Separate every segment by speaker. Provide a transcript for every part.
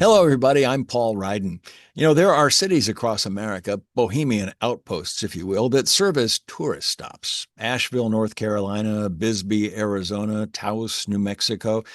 Speaker 1: Hello, everybody. I'm Paul Ryden. There are cities across America, bohemian outposts, if you will, that serve as tourist stops. Asheville, North Carolina, Bisbee, Arizona, Taos, New Mexico.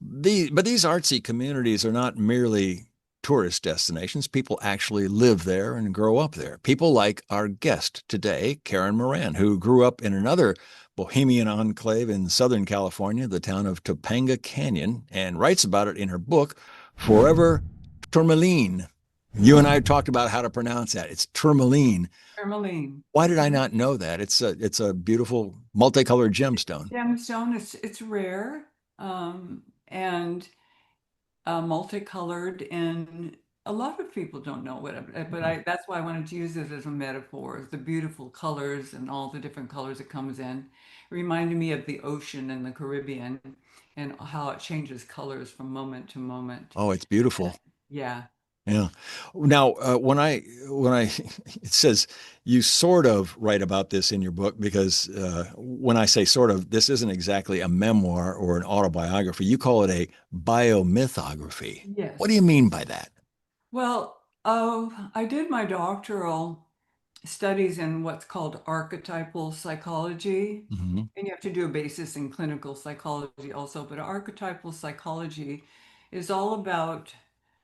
Speaker 1: But these artsy communities are not merely tourist destinations. People actually live there and grow up there. People like our guest today, KarenLMoran, who grew up in another bohemian enclave in Southern California, the town of Topanga Canyon, and writes about it in her book, Forever Tourmaline. You and I talked about how to pronounce that. It's tourmaline.
Speaker 2: Tourmaline.
Speaker 1: Why did I not know that? It's a beautiful multicolored gemstone.
Speaker 2: Gemstone, it's rare, and multicolored, and a lot of people don't know but that's why I wanted to use it as a metaphor, the beautiful colors and all the different colors it comes in. It reminded me of the ocean in the Caribbean and how it changes colors from moment to moment.
Speaker 1: Oh, it's beautiful.
Speaker 2: Yeah.
Speaker 1: Yeah. Now, when I it says you sort of write about this in your book because when I say sort of, this isn't exactly a memoir or an autobiography. You call it a biomythography. What do
Speaker 2: Yes.
Speaker 1: you mean by that?
Speaker 2: Well, I did my doctoral studies in what's called archetypal psychology.
Speaker 1: Hmm.
Speaker 2: And you have to do a basis in clinical psychology also, but archetypal psychology is all about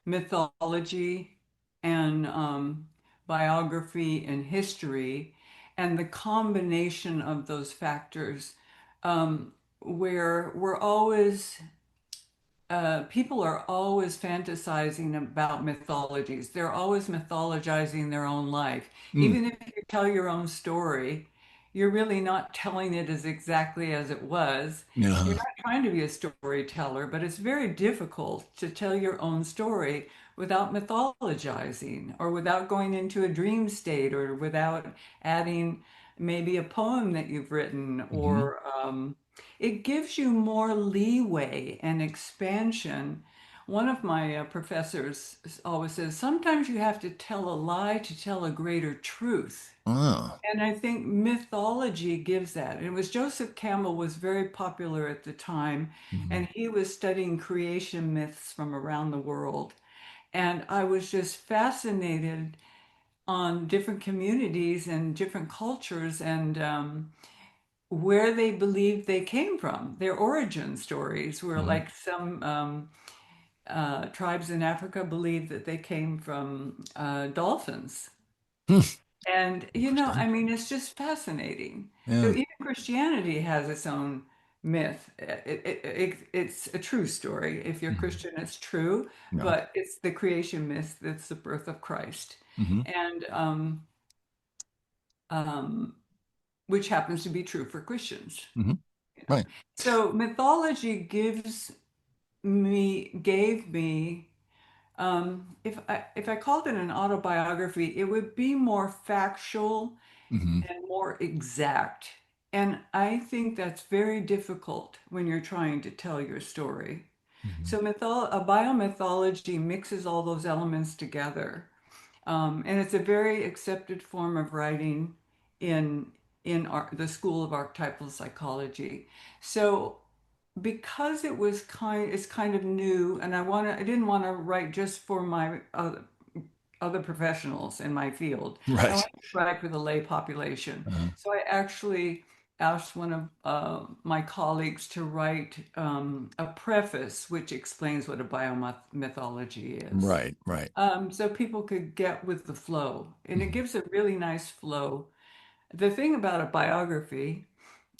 Speaker 2: mythology and biography and history, and the combination of those factors, where we're always people are always fantasizing about mythologies. They're always mythologizing their own life.
Speaker 1: Mm.
Speaker 2: Even if you tell your own story, you're really not telling it as exactly as it was. You're
Speaker 1: Yeah.
Speaker 2: not trying to be a storyteller, but it's very difficult to tell your own story without mythologizing or without going into a dream state or without adding maybe a poem that you've written
Speaker 1: Hmm.
Speaker 2: or it gives you more leeway and expansion. One of my professors always says, sometimes you have to tell a lie to tell a greater truth.
Speaker 1: Oh.
Speaker 2: And I think mythology gives that. And it was Joseph Campbell was very popular at the time,
Speaker 1: Mhm.
Speaker 2: and he was studying creation myths from around the world. And I was just fascinated on different communities and different cultures and where they believed they came from. Their origin stories were
Speaker 1: Mhm.
Speaker 2: like some tribes in Africa believed that they came from dolphins.
Speaker 1: Hmm.
Speaker 2: And,
Speaker 1: Interesting.
Speaker 2: I mean, it's just fascinating. So
Speaker 1: Yeah.
Speaker 2: even Christianity has its own myth. It's a true story. If you're
Speaker 1: Mhm.
Speaker 2: Christian, it's true,
Speaker 1: No.
Speaker 2: but it's the creation myth that's the birth of Christ.
Speaker 1: Hmm.
Speaker 2: And um, which happens to be true for Christians.
Speaker 1: Hmm.
Speaker 2: You know.
Speaker 1: Right.
Speaker 2: So mythology gave me if I called it an autobiography, it would be more factual
Speaker 1: Hmm.
Speaker 2: and more exact. And I think that's very difficult when you're trying to tell your story.
Speaker 1: Hmm.
Speaker 2: So a biomythology mixes all those elements together. And it's a very accepted form of writing in the School of Archetypal Psychology. So because it's kind of new, and I didn't want to write just for my other professionals in my field. I
Speaker 1: Right.
Speaker 2: wanted to write for the lay population.
Speaker 1: Uh,
Speaker 2: So I actually asked one of my colleagues to write a preface which explains what a biomythology is.
Speaker 1: right. Right.
Speaker 2: So people could get with the flow, and it
Speaker 1: Mhm.
Speaker 2: gives a really nice flow. The thing about a biography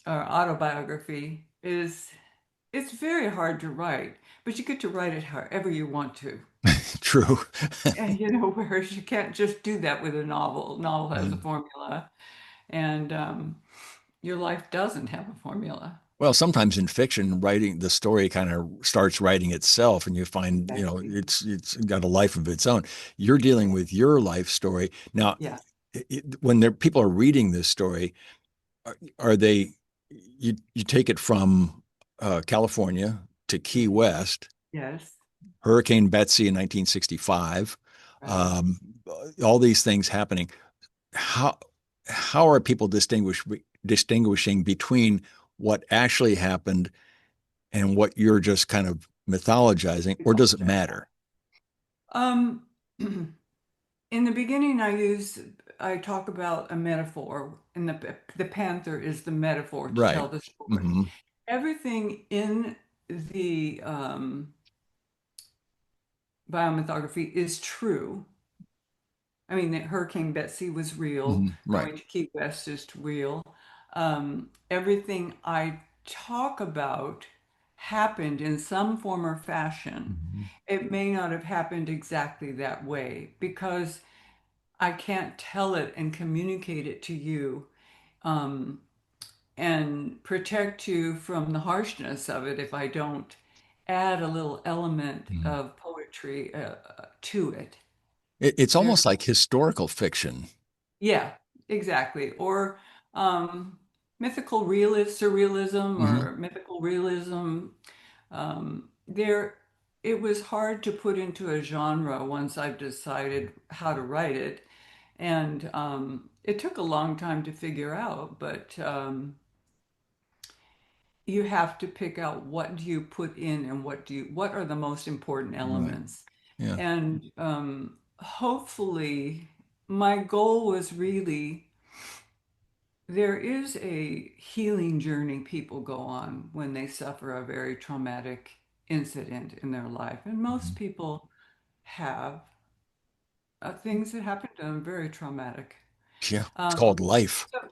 Speaker 2: or autobiography is it's very hard to write, but you get to write it however you want to.
Speaker 1: True.
Speaker 2: And whereas you can't just do that with a novel. Novel has a
Speaker 1: Uh,
Speaker 2: formula, and your life doesn't have a formula.
Speaker 1: well, sometimes in fiction, writing the story kind of starts writing itself, and you find,
Speaker 2: Exactly.
Speaker 1: it's got a life of its own. You're dealing with your life story now.
Speaker 2: Yeah.
Speaker 1: When people are reading this story, are they? You take it from California to Key
Speaker 2: Mhm.
Speaker 1: West,
Speaker 2: Yes.
Speaker 1: Hurricane Betsy in 1965,
Speaker 2: Right.
Speaker 1: um, all these things happening. How how are people distinguishing between what actually happened and what you're just kind of mythologizing, or does it matter?
Speaker 2: Um, in the beginning, I talk about a metaphor, and the panther is the metaphor to
Speaker 1: Right.
Speaker 2: tell the story.
Speaker 1: Hmm.
Speaker 2: Everything in the biomythography is true. I mean, that Hurricane Betsy was real.
Speaker 1: Right.
Speaker 2: Going to Key West is real. Everything I talk about happened in some form or fashion.
Speaker 1: Hmm.
Speaker 2: It may not have happened exactly that way because I can't tell it and communicate it to you, um, and protect you from the harshness of it if I don't add a little element
Speaker 1: Hmm.
Speaker 2: of poetry to it.
Speaker 1: It's
Speaker 2: There,
Speaker 1: almost like historical fiction.
Speaker 2: yeah, exactly. Or mythical realist, surrealism,
Speaker 1: Hmm.
Speaker 2: or mythical realism. There, it was hard to put into a genre once I've decided how to write it. And it took a long time to figure out, but you have to pick out what do you put in and what are the most important
Speaker 1: Right.
Speaker 2: elements.
Speaker 1: Yeah.
Speaker 2: And hopefully, my goal was really there is a healing journey people go on when they suffer a very traumatic incident in their life. And most
Speaker 1: Mhm.
Speaker 2: people have things that happen to them very traumatic.
Speaker 1: Yeah. It's called
Speaker 2: Um,
Speaker 1: life.
Speaker 2: so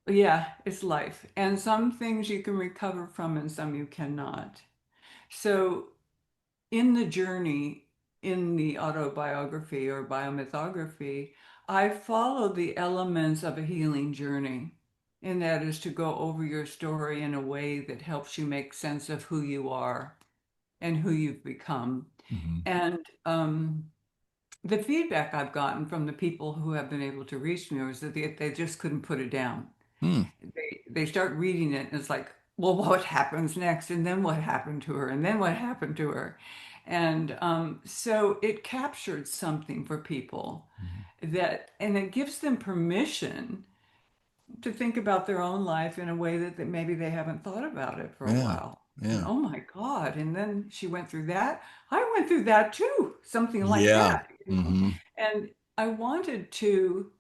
Speaker 2: yeah, it's life. And some things you can recover from and some you cannot. So, in the journey, in the autobiography or biomythography, I follow the elements of a healing journey. And that is to go over your story in a way that helps you make sense of who you are and who you've become.
Speaker 1: Hmm.
Speaker 2: And the feedback I've gotten from the people who have been able to reach me is that they just couldn't put it down.
Speaker 1: Hmm.
Speaker 2: They start reading it and it's like, well, what happens next, and then what happened to her, and then what happened to her. And so it captured something for people that, and it gives them permission to think about their own life in a way that maybe they haven't thought about it for a
Speaker 1: Yeah.
Speaker 2: while. And
Speaker 1: Yeah.
Speaker 2: oh my God, and then she went through that. I went through that too, something like
Speaker 1: Yeah.
Speaker 2: that, you know.
Speaker 1: Hmm.
Speaker 2: And I wanted to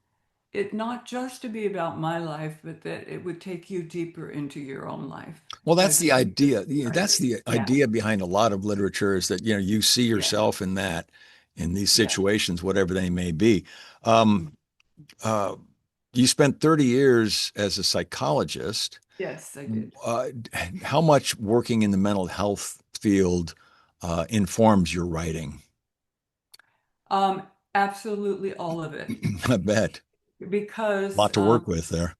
Speaker 2: it not just to be about my life, but that it would take you deeper into your own life
Speaker 1: Well, that's
Speaker 2: as
Speaker 1: the
Speaker 2: you do this
Speaker 1: idea. That's
Speaker 2: writing.
Speaker 1: the
Speaker 2: Yeah,
Speaker 1: idea behind a lot of literature is that, you see
Speaker 2: yeah,
Speaker 1: yourself in that, in these
Speaker 2: yeah.
Speaker 1: situations, whatever they may be. Um, uh, you spent 30 years as a psychologist.
Speaker 2: Yes, I did.
Speaker 1: Uh, how much working in the mental health field informs your writing?
Speaker 2: Um, Absolutely all of it,
Speaker 1: I bet. A
Speaker 2: because
Speaker 1: lot to work with there.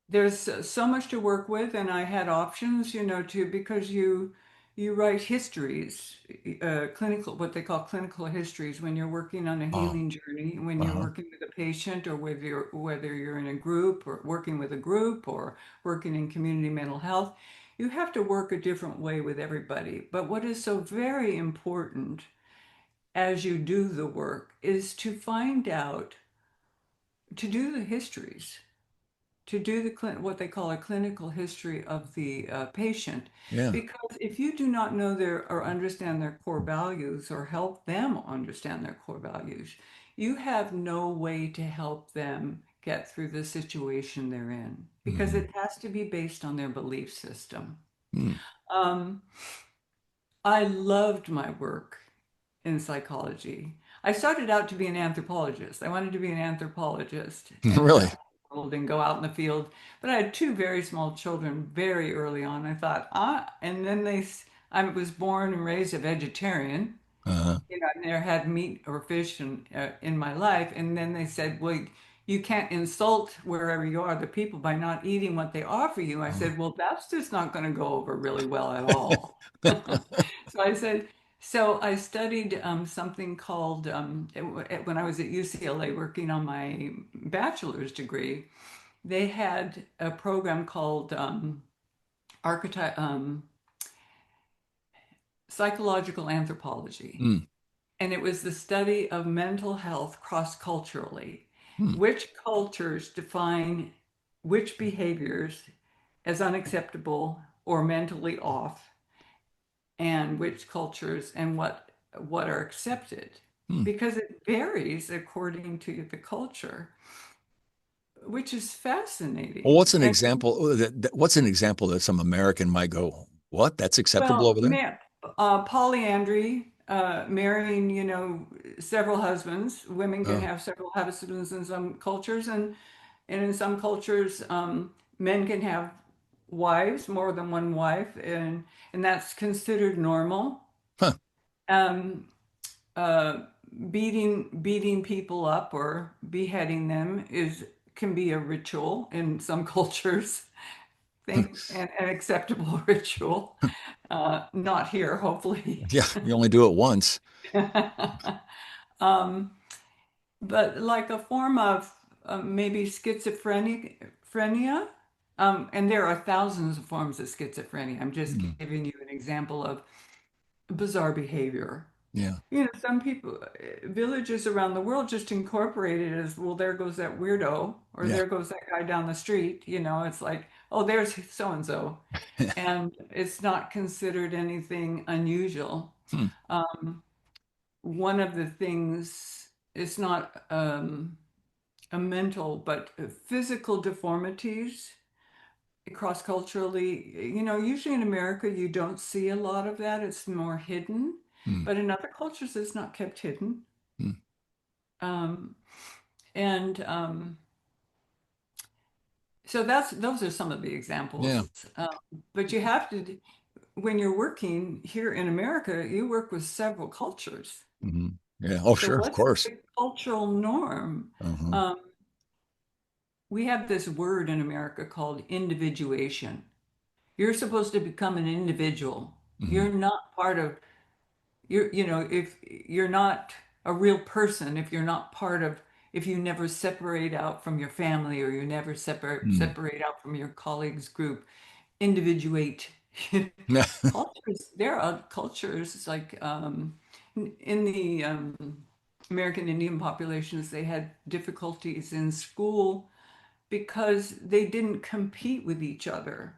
Speaker 2: there's so much to work with, and I had options, to because you write histories, clinical what they call clinical histories when you're working on a
Speaker 1: Oh,
Speaker 2: healing journey, when you're
Speaker 1: uh-huh.
Speaker 2: working with a patient, or whether you're in a group or working with a group or working in community mental health, you have to work a different way with everybody. But what is so very important as you do the work is to find out to do the histories to do what they call a clinical history of the patient.
Speaker 1: Yeah.
Speaker 2: Because if you do not know their or understand their core values or help them understand their core values, you have no way to help them get through the situation they're in because
Speaker 1: Mhm.
Speaker 2: it has to be based on their belief system.
Speaker 1: Mm.
Speaker 2: Um, I loved my work in psychology. I started out to be an anthropologist. I wanted to be an anthropologist and
Speaker 1: Really?
Speaker 2: travel the world and go out in the field. But I had two very small children very early on. I thought, and then I was born and raised a vegetarian.
Speaker 1: Uh-huh.
Speaker 2: I never had meat or fish in my life. And then they said, well, you can't insult wherever you are the people by not eating what they offer you. I
Speaker 1: Oh.
Speaker 2: said, well, that's just not going to go over really well at all. So I said, so I studied something called, when I was at UCLA working on my bachelor's degree, they had a program called archetype, psychological anthropology.
Speaker 1: Mm.
Speaker 2: And it was the study of mental health cross-culturally.
Speaker 1: Mm.
Speaker 2: Which cultures define which behaviors as unacceptable or mentally off, and which cultures and what are accepted.
Speaker 1: Hmm.
Speaker 2: because it varies according to the culture, which is
Speaker 1: Well,
Speaker 2: fascinating.
Speaker 1: what's an
Speaker 2: And
Speaker 1: example? What's an example that some American might go, "What? That's acceptable
Speaker 2: well,
Speaker 1: over there?"
Speaker 2: polyandry, marrying, several husbands. Women can
Speaker 1: Oh,
Speaker 2: have several husbands in some cultures, and in some cultures, men can have wives, more than one wife, and that's considered normal.
Speaker 1: huh.
Speaker 2: Um, uh, beating people up or beheading them is can be a ritual in some cultures. Think an acceptable ritual. Not here, hopefully.
Speaker 1: Yeah, you only do it once.
Speaker 2: um, but like a form of maybe schizophrenia. And there are thousands of forms of schizophrenia. I'm just
Speaker 1: Hmm.
Speaker 2: giving you an example of bizarre behavior.
Speaker 1: Yeah.
Speaker 2: Some people, villages around the world just incorporate it as, well, there goes that weirdo, or
Speaker 1: Yeah.
Speaker 2: there goes that guy down the street. It's like, oh, there's so and so. And it's not considered anything unusual.
Speaker 1: Hmm.
Speaker 2: Um, One of the things, it's not a mental, but physical deformities cross culturally. Usually in America, you don't see a lot of that. It's more hidden.
Speaker 1: Hmm.
Speaker 2: But in other cultures, it's not kept hidden.
Speaker 1: Hmm.
Speaker 2: Um, and so those are some of the
Speaker 1: Yeah.
Speaker 2: examples. But you have to, when you're working here in America, you work with several cultures.
Speaker 1: Hmm. Yeah. Oh,
Speaker 2: So
Speaker 1: sure, of
Speaker 2: what's
Speaker 1: course.
Speaker 2: the cultural norm?
Speaker 1: Uh-huh.
Speaker 2: Um, we have this word in America called individuation. You're supposed to become an individual.
Speaker 1: Hmm.
Speaker 2: You're not part of if you're not a real person, if you're not part of, if you never separate out from your family or you never
Speaker 1: Hmm.
Speaker 2: separate out from your colleagues group, individuate. Cultures, there are cultures like in the American Indian populations, they had difficulties in school because they didn't compete with each other.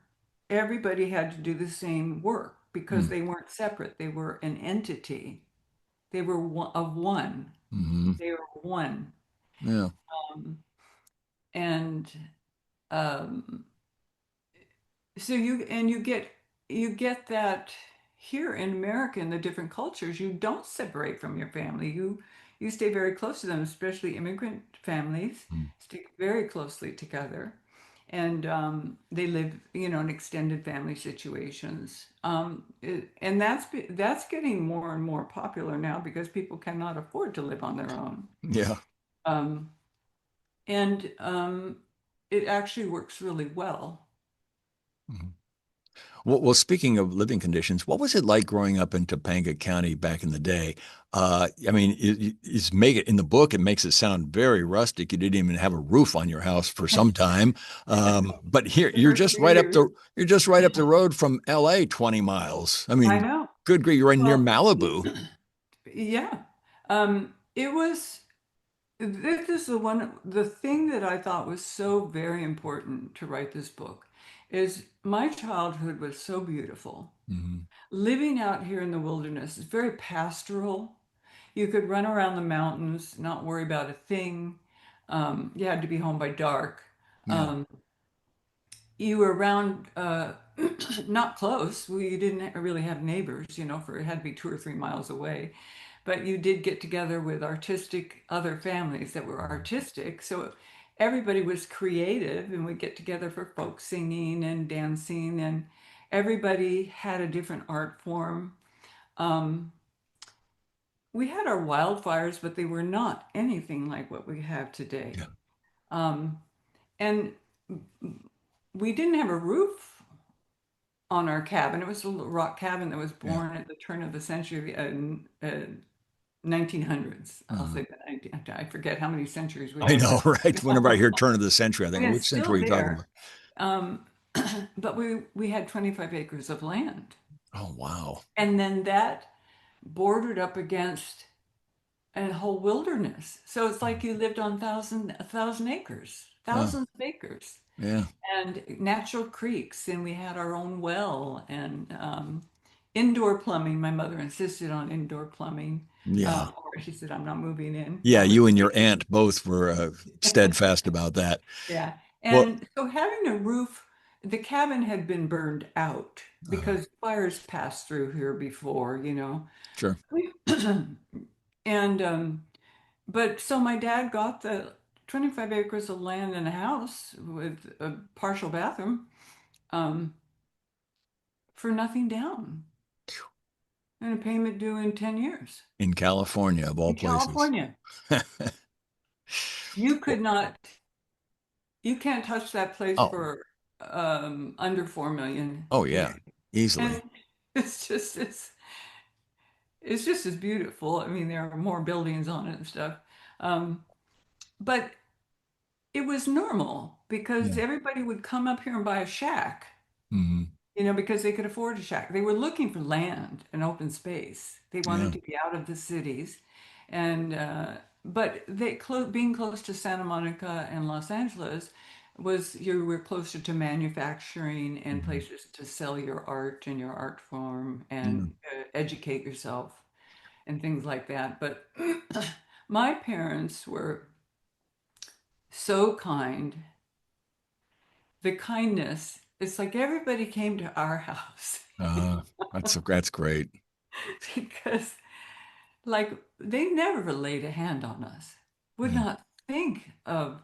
Speaker 2: Everybody had to do the same work because
Speaker 1: Hmm.
Speaker 2: they weren't separate. They were an entity. They were one of one.
Speaker 1: Hmm.
Speaker 2: They were one.
Speaker 1: Yeah.
Speaker 2: Um, and um, so you get that here in America in the different cultures. You don't separate from your family. You stay very close to them, especially immigrant families
Speaker 1: Hmm.
Speaker 2: stick very closely together, and they live, in extended family situations. And that's getting more and more popular now because people cannot afford to live on their own.
Speaker 1: Yeah.
Speaker 2: Um, and it actually works really well.
Speaker 1: Mhm. Well, speaking of living conditions, what was it like growing up in Topanga County back in the day? I mean, it's make it in the book. It makes it sound very rustic. You didn't even have a roof on your house for some time. But here,
Speaker 2: The first few years.
Speaker 1: you're just right up the road from L.A. 20 miles. I
Speaker 2: I
Speaker 1: mean,
Speaker 2: know.
Speaker 1: good grief, you're right near
Speaker 2: Well,
Speaker 1: Malibu.
Speaker 2: yeah. It was, this is the thing that I thought was so very important to write this book is my childhood was so beautiful.
Speaker 1: Hmm.
Speaker 2: Living out here in the wilderness is very pastoral. You could run around the mountains, not worry about a thing. You had to be home by dark.
Speaker 1: Yeah.
Speaker 2: Um, you were around, not close. You didn't really have neighbors, for it had to be 2 or 3 miles away. But you did get together with artistic other families that were artistic. So everybody was creative, and we'd get together for folk singing and dancing, and everybody had a different art form. Um, we had our wildfires, but they were not anything like what we have
Speaker 1: Yeah.
Speaker 2: today. Um, and we didn't have a roof on our cabin. It was a little rock cabin that was
Speaker 1: Yeah.
Speaker 2: born at the turn of the century, 1900s. I'll
Speaker 1: Uh,
Speaker 2: say that. I forget how many centuries we
Speaker 1: I
Speaker 2: have,
Speaker 1: know,
Speaker 2: but
Speaker 1: right? Whenever I hear turn of the century, I think,
Speaker 2: and it's
Speaker 1: which century
Speaker 2: still
Speaker 1: are you talking about?
Speaker 2: there. Um, but we had 25 acres of land,
Speaker 1: Oh, wow.
Speaker 2: and then that bordered up against a whole wilderness. So it's like you lived on a thousand acres,
Speaker 1: Huh.
Speaker 2: thousands of acres,
Speaker 1: Yeah.
Speaker 2: and natural creeks, and we had our own well and indoor plumbing. My mother insisted on indoor plumbing.
Speaker 1: Yeah.
Speaker 2: Or she said, I'm not moving in.
Speaker 1: Yeah.
Speaker 2: That was,
Speaker 1: You and your aunt both were steadfast about that.
Speaker 2: yeah.
Speaker 1: Well,
Speaker 2: And so having a roof, the cabin had been burned out
Speaker 1: uh,
Speaker 2: because fires passed through here before, you know.
Speaker 1: sure.
Speaker 2: And but so my dad got the 25 acres of land and a house with a partial bathroom um, for nothing down and a payment due in 10 years
Speaker 1: In California, of all
Speaker 2: in
Speaker 1: places.
Speaker 2: California. You could
Speaker 1: Well,
Speaker 2: not, you can't touch that place
Speaker 1: oh,
Speaker 2: for under 4 million
Speaker 1: oh,
Speaker 2: today.
Speaker 1: yeah. Easily.
Speaker 2: And it's just, it's just as beautiful. I mean, there are more buildings on it and stuff. Um, but it was normal because
Speaker 1: Yeah.
Speaker 2: everybody would come up here and buy a shack,
Speaker 1: Hmm.
Speaker 2: you know, because they could afford a shack. They were looking for land and open space. They
Speaker 1: Yeah.
Speaker 2: wanted to be out of the cities, and but being close to Santa Monica and Los Angeles was you were closer to manufacturing and
Speaker 1: Hmm.
Speaker 2: places to sell your art and your art form
Speaker 1: Yeah.
Speaker 2: and educate yourself and things like that. But my parents were so kind. The kindness, it's like everybody came to our house
Speaker 1: Uh, that's great.
Speaker 2: because, like, they never laid a hand on us, would
Speaker 1: Yeah.
Speaker 2: not think of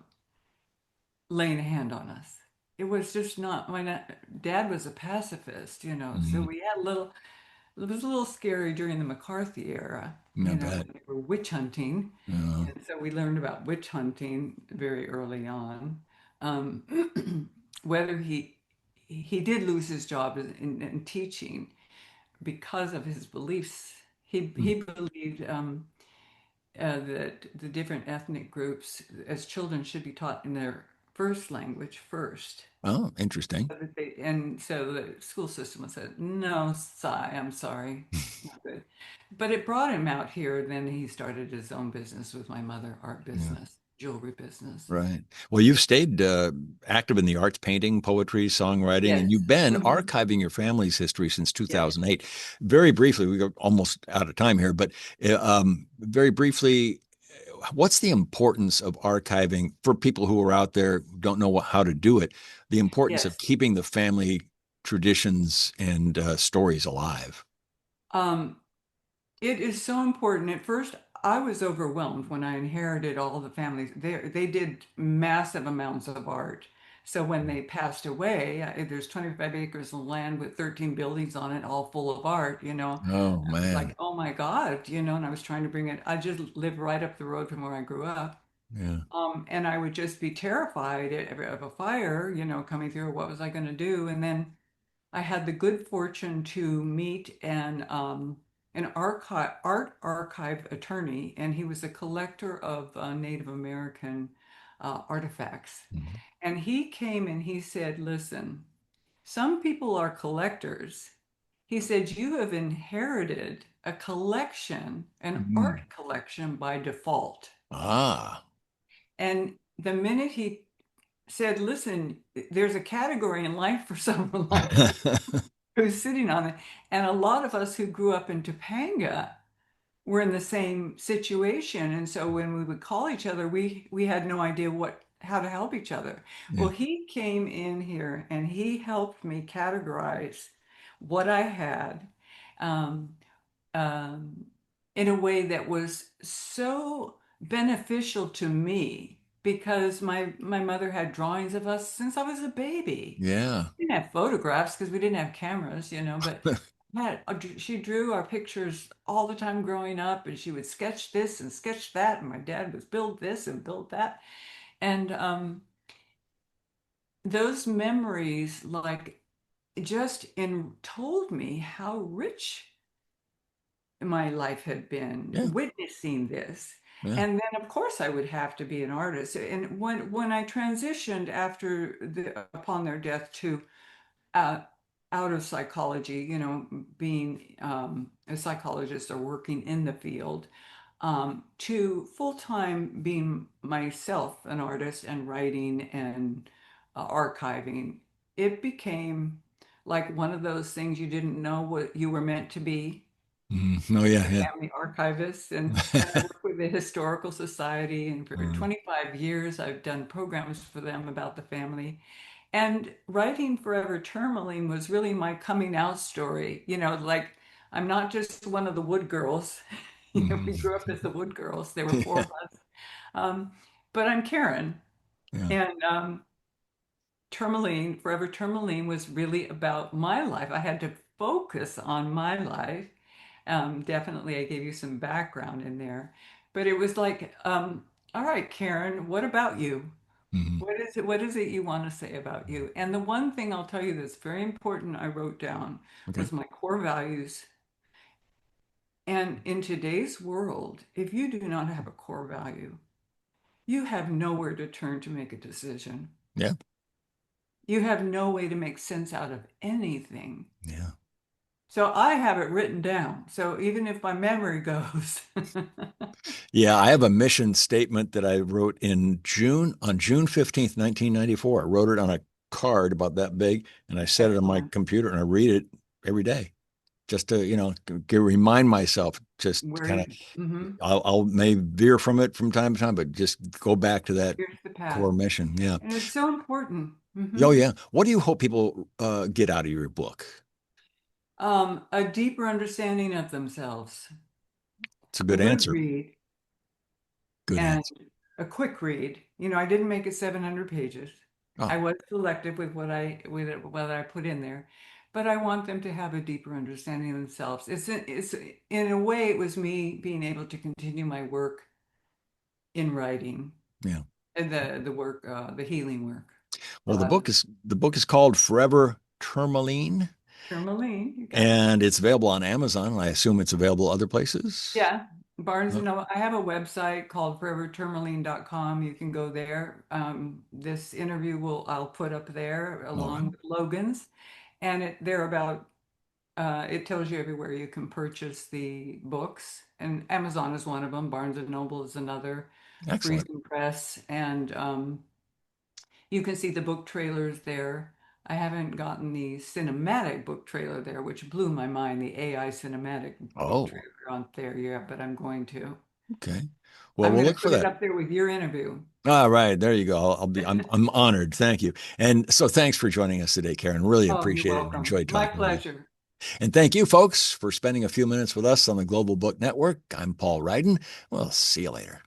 Speaker 2: laying a hand on us. It was just not, dad was a pacifist, you know, so
Speaker 1: Hmm.
Speaker 2: we had a little, it was a little scary during the McCarthy era,
Speaker 1: I
Speaker 2: you know,
Speaker 1: bet.
Speaker 2: when they were witch hunting.
Speaker 1: Uh,
Speaker 2: And so we learned about witch hunting very early on. Whether he did lose his job in teaching because of his beliefs. He believed that the different ethnic groups as children should be taught in their first language first.
Speaker 1: oh, interesting.
Speaker 2: And so the school system said, no, I'm sorry, not good. But it brought him out here. Then he started his own business with my mother, art
Speaker 1: Yeah.
Speaker 2: business, jewelry business.
Speaker 1: Right. Well, you've stayed active in the arts, painting, poetry, songwriting, and
Speaker 2: Yes.
Speaker 1: you've been
Speaker 2: Mhm.
Speaker 1: archiving your family's history since
Speaker 2: Yes.
Speaker 1: 2008. Very briefly, we are almost out of time here, but very briefly, what's the importance of archiving for people who are out there who don't know how to do it? The importance of
Speaker 2: Yes.
Speaker 1: keeping the family traditions and stories alive.
Speaker 2: Um, It is so important. At first, I was overwhelmed when I inherited all the families. They did massive amounts of art. So when they passed away, there's 25 acres of land with 13 buildings on it, all full of art, you know.
Speaker 1: Oh
Speaker 2: I was like,
Speaker 1: man.
Speaker 2: oh my God, you know, and I was trying to bring it. I just live right up the road from where I grew up.
Speaker 1: Yeah.
Speaker 2: And I would just be terrified of a fire, you know, coming through. What was I going to do? And then I had the good fortune to meet an art archive attorney, and he was a collector of Native American artifacts.
Speaker 1: Mhm.
Speaker 2: And he came and he said, "Listen, some people are collectors." He said, "You have inherited a collection, an
Speaker 1: Mhm.
Speaker 2: art collection by default."
Speaker 1: Ah.
Speaker 2: And the minute he said, "Listen, there's a category in life for someone like you who's sitting on it." And a lot of us who grew up in Topanga were in the same situation. And so when we would call each other, we had no idea how to help each other.
Speaker 1: Yeah.
Speaker 2: Well, he came in here and he helped me categorize what I had um, um, in a way that was so beneficial to me because my mother had drawings of us since I was a baby.
Speaker 1: Yeah.
Speaker 2: We didn't have photographs because we didn't have cameras, you know, but she drew our pictures all the time growing up, and she would sketch this and sketch that, and my dad would build this and build that. And those memories, like, just told me how rich my life had been
Speaker 1: Yeah.
Speaker 2: witnessing this.
Speaker 1: Yeah.
Speaker 2: And then, of course, I would have to be an artist. And when I transitioned upon their death to uh, out of psychology, you know, being a psychologist or working in the field, to full time being myself an artist and writing and archiving, it became like one of those things you didn't know what you were meant to be.
Speaker 1: Oh yeah,
Speaker 2: the
Speaker 1: yeah.
Speaker 2: family archivist, and I work with the Historical Society, and for
Speaker 1: Mm,
Speaker 2: 25 years I've done programs for them about the family. And writing Forever Tourmaline was really my coming out story. Like I'm not just one of the wood girls. We grew up
Speaker 1: mm.
Speaker 2: as the wood girls. There were four
Speaker 1: Yeah,
Speaker 2: of us. Um, but I'm Karen,
Speaker 1: yeah.
Speaker 2: and Tourmaline, Forever Tourmaline was really about my life. I had to focus on my life. Definitely, I gave you some background in there, but it was like, all right, Karen, what about you?
Speaker 1: Hmm.
Speaker 2: What is it you want to say about you? And the one thing I'll tell you that's very important I wrote down
Speaker 1: Okay.
Speaker 2: was my core values. And in today's world, if you do not have a core value, you have nowhere to turn to make a decision.
Speaker 1: Yeah,
Speaker 2: You have no way to make sense out of anything.
Speaker 1: yeah.
Speaker 2: So I have it written down. So even if my memory goes,
Speaker 1: Yeah, I have a mission statement that I wrote in June, on June 15th, 1994. I wrote it on a card about that big, and I set it on my
Speaker 2: excellent.
Speaker 1: computer and I read it every day just to, remind myself, just kind of,
Speaker 2: Mhm.
Speaker 1: I'll may veer from it from time to time, but just go back to that
Speaker 2: Here's the path.
Speaker 1: core mission. Yeah.
Speaker 2: And it's so important.
Speaker 1: Oh, yeah. What do you hope people get out of your book?
Speaker 2: A deeper understanding of themselves,
Speaker 1: It's a
Speaker 2: a
Speaker 1: good
Speaker 2: good
Speaker 1: answer.
Speaker 2: read,
Speaker 1: Good
Speaker 2: and
Speaker 1: answer.
Speaker 2: a quick read. I didn't make it 700 pages. I
Speaker 1: Oh,
Speaker 2: was selective with what I put in there, but I want them to have a deeper understanding of themselves. It's in a way it was me being able to continue my work in writing,
Speaker 1: yeah.
Speaker 2: and the work, the healing work.
Speaker 1: Well, the book is called Forever Tourmaline,
Speaker 2: Tourmaline, you got it.
Speaker 1: and it's available on Amazon. I assume it's available other places.
Speaker 2: Yeah, Barnes
Speaker 1: Oh,
Speaker 2: and Noble. I have a website called forevertourmaline.com. You can go there. This interview I'll put up there
Speaker 1: all right.
Speaker 2: along with Logan's, and they're about. It tells you everywhere you can purchase the books, and Amazon is one of them. Barnes and Noble is another.
Speaker 1: Excellent.
Speaker 2: Freezing Press, and you can see the book trailers there. I haven't gotten the cinematic book trailer there, which blew my mind. The AI cinematic book
Speaker 1: Oh,
Speaker 2: trailer on there, yeah, but I'm going to.
Speaker 1: okay. Well,
Speaker 2: I'm
Speaker 1: we'll
Speaker 2: going to
Speaker 1: look for
Speaker 2: put it
Speaker 1: that.
Speaker 2: up there with your interview.
Speaker 1: All right, there you go. I'm honored. Thank you. And so thanks for joining us today, Karen. Really
Speaker 2: Oh, you're
Speaker 1: appreciate it and
Speaker 2: welcome.
Speaker 1: enjoyed
Speaker 2: My
Speaker 1: talking with you.
Speaker 2: pleasure.
Speaker 1: And thank you, folks, for spending a few minutes with us on the Global Book Network. I'm Paul Ryden. We'll see you later.